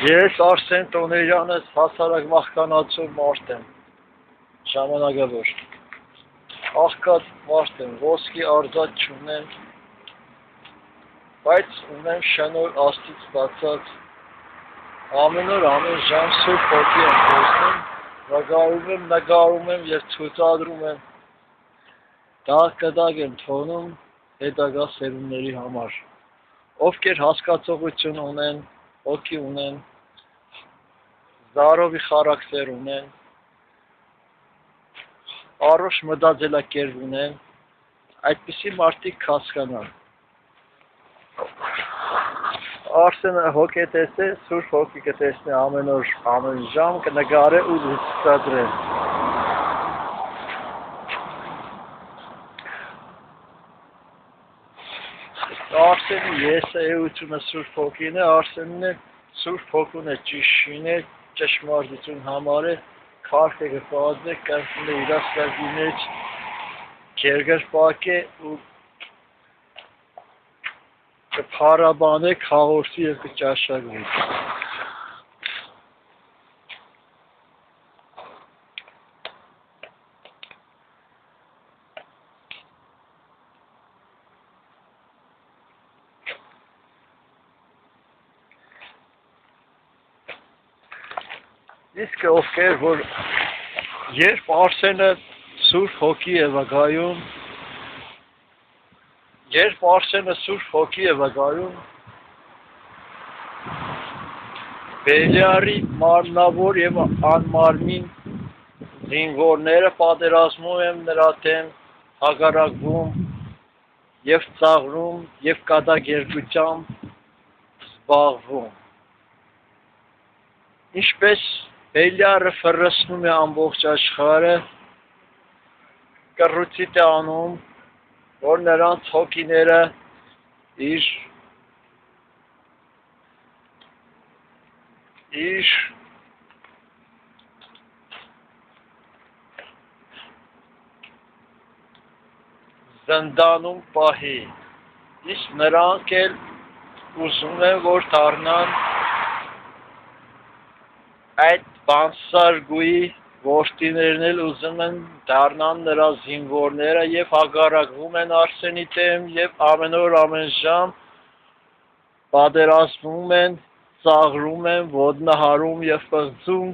Ես Արսեն Տոներյանս հասարակ վախկանացու մարդ եմ, ժամանակավոր, աղքատ մարդ եմ, ոսկի արձած չունեմ, բայց ունեմ շնոր Աստծուց ստացած, ամեն օր ամեն ժամ Սուրբ Հոգի եմ խոսում, նկարում եմ և ցույցադրում եմ, դաղ եմ թողնում հետագա սերունդների համար, ովքեր հասկացողություն ունեն, հոգի ունեն, զարովի խարակսեր ունեն, առողջ մտածելակերպ ունեն, այդպիսի մարդիկ կհասկանան։ Արսենը հոգետես է, Սուրբ Հոգի կտեսնի ամեն օր, ամեն ժամ, կնկարե ու ցուցադրե։ Արսենի եսայությունը Սուրբ Հոգին է, Արսենն է Սուրբ Հոգուն է ճիշտ է, ճշմարտություն համարը, քարքը գծված է, կյանքն է իր ասկարդի մեջ, գերգրպակ է ու կփարաբան է, կհաղորդի և կճաշակվի։ Իսկ ովքեր, որ երբ Արսենը Սուրբ Հոգի է վկայում, Բելիարի մարմնավոր և անմարմին զինվորները պատերազմում են նրա դեմ, հակառակվում և ծաղրում և կատակերգությամբ զբաղվում։ Ինչպես Բելիարը ֆռսնում է ամբողջ աշխարհը, կռուցիտ է անում, որ նրանց հոգիները իր զնդանում պահի, իսկ նրանք էլ ուզում են, որ դառնան այդ բանսարգուի որդիներն էլ ուզում են դառնան նրա զինվորները և հակառակվում են Արսենի դեմ և ամեն օր ամեն ժամ պատերազմում են, ծաղրում են, ոտնահարում և պղծում։